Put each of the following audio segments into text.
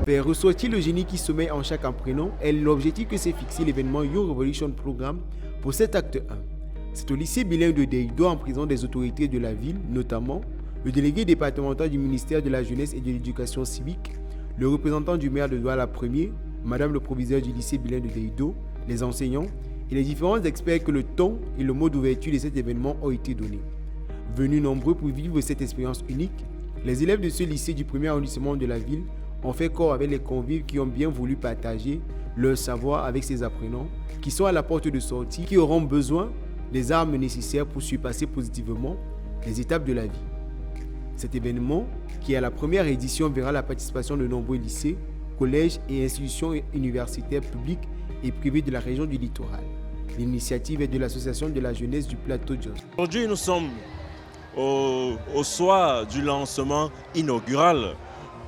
Faire ressortir le génie qui sommeille en chaque apprenant est l'objectif que s'est fixé l'événement Young Revolution Programme pour cet acte 1. C'est au lycée bilingue de Deido, en présence des autorités de la ville, notamment le délégué départemental du ministère de la Jeunesse et de l'Éducation civique, le représentant du maire de Douala Ier, madame le proviseur du lycée bilingue de Deido, les enseignants et les différents experts que le ton et le mot d'ouverture de cet événement ont été donnés. Venus nombreux pour vivre cette expérience unique, les élèves de ce lycée du premier arrondissement de la ville ont fait corps avec les convives qui ont bien voulu partager leur savoir avec ces apprenants qui sont à la porte de sortie, qui auront besoin des armes nécessaires pour surpasser positivement les étapes de la vie. Cet événement, qui est à la première édition, verra la participation de nombreux lycées, collèges et institutions universitaires publiques et privées de la région du littoral. L'initiative est de l'association de la jeunesse du plateau Jos. Aujourd'hui, nous sommes au soir du lancement inaugural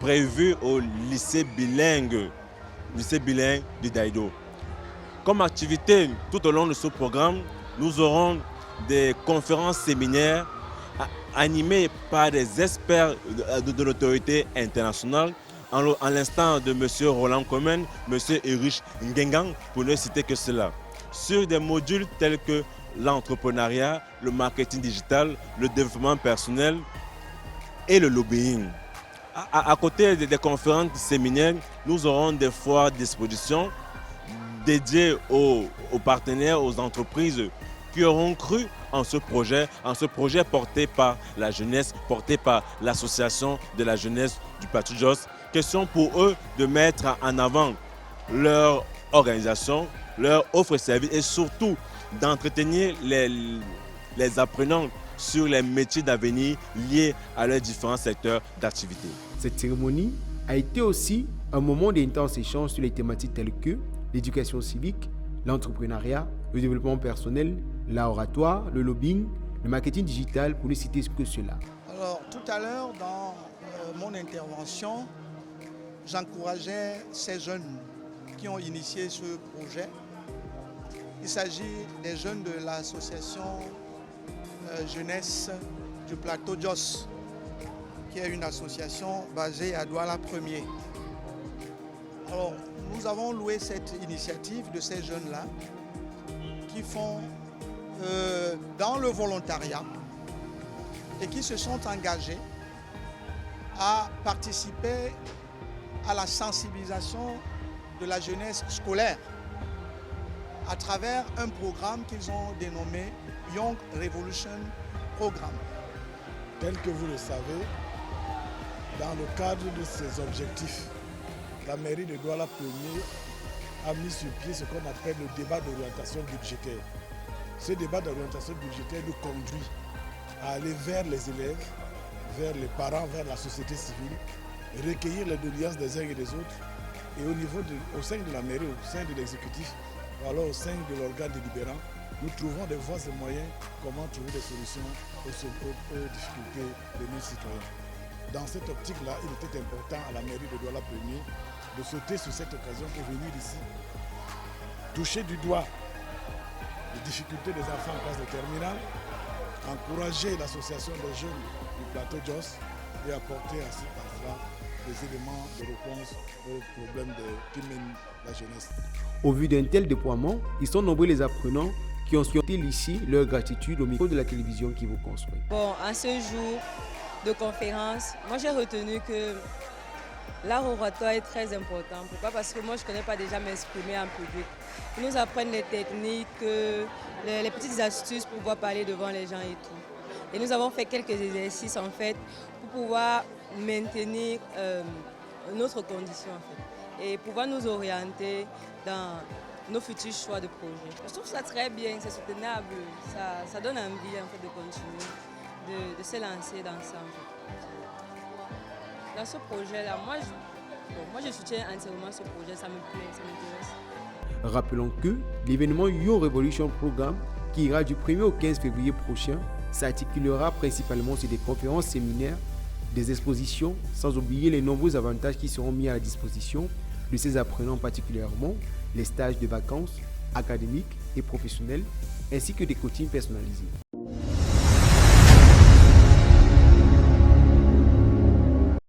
prévu au lycée bilingue de Deido. Comme activité tout au long de ce programme, nous aurons des conférences séminaires animées par des experts de l'autorité internationale, en l'instant de M. Roland Komen, M. Erich Ngengang, pour ne citer que cela, sur des modules tels que l'entrepreneuriat, le marketing digital, le développement personnel et le lobbying. À côté des conférences séminaires, nous aurons des foires d'exposition dédiées aux partenaires, aux entreprises qui auront cru en ce projet porté par la jeunesse, porté par l'association de la jeunesse du plateau Jos. Question pour eux de mettre en avant leur organisation, leur offre et service et surtout d'entretenir les apprenants sur les métiers d'avenir liés à leurs différents secteurs d'activité. Cette cérémonie a été aussi un moment d'intense échange sur les thématiques telles que l'éducation civique, l'entrepreneuriat, le développement personnel, l'oratoire, le lobbying, le marketing digital, pour ne citer que cela. Alors, tout à l'heure, dans mon intervention, j'encourageais ces jeunes qui ont initié ce projet. Il s'agit des jeunes de l'association jeunesse du plateau Jos, qui est une association basée à Douala Ier. Alors, nous avons loué cette initiative de ces jeunes-là qui font dans le volontariat et qui se sont engagés à participer à la sensibilisation de la jeunesse scolaire à travers un programme qu'ils ont dénommé Young Revolution Programme. Tel que vous le savez, dans le cadre de ces objectifs, la mairie de Douala Ier a mis sur pied ce qu'on appelle le débat d'orientation budgétaire. Ce débat d'orientation budgétaire nous conduit à aller vers les élèves, vers les parents, vers la société civile, recueillir les doléances des uns et des autres. Et au sein de la mairie, au sein de l'exécutif, ou alors au sein de l'organe délibérant, nous trouvons des voies et moyens comment trouver des solutions aux difficultés de nos citoyens. Dans cette optique-là, il était important à la mairie de Douala Ier de sauter sur cette occasion et venir ici toucher du doigt les difficultés des enfants en classe de terminale, encourager l'association des jeunes du plateau Jos et apporter ainsi par cela des éléments de réponse aux problèmes qui mènent la jeunesse. Au vu d'un tel déploiement, ils sont nombreux les apprenants qui ont souhaité ici leur gratitude au micro de la télévision qui vous construit. Bon, à ce jour de conférence, moi j'ai retenu que l'art oratoire est très important. Pourquoi? Parce que moi je ne connais pas déjà m'exprimer en public. Ils nous apprennent les techniques, les petites astuces pour pouvoir parler devant les gens et tout. Et nous avons fait quelques exercices en fait pour pouvoir maintenir notre condition en fait, et pouvoir nous orienter dans nos futurs choix de projet. Je trouve ça très bien, c'est soutenable, ça donne envie en fait de continuer, de se lancer dans ça. Dans ce projet-là, moi je soutiens entièrement ce projet, ça me plaît, ça m'intéresse. Rappelons que l'événement Young Revolution Programme, qui ira du 1er au 15 février prochain, s'articulera principalement sur des conférences séminaires, des expositions, sans oublier les nombreux avantages qui seront mis à la disposition de ces apprenants, particulièrement les stages de vacances académiques et professionnels, ainsi que des coachings personnalisés.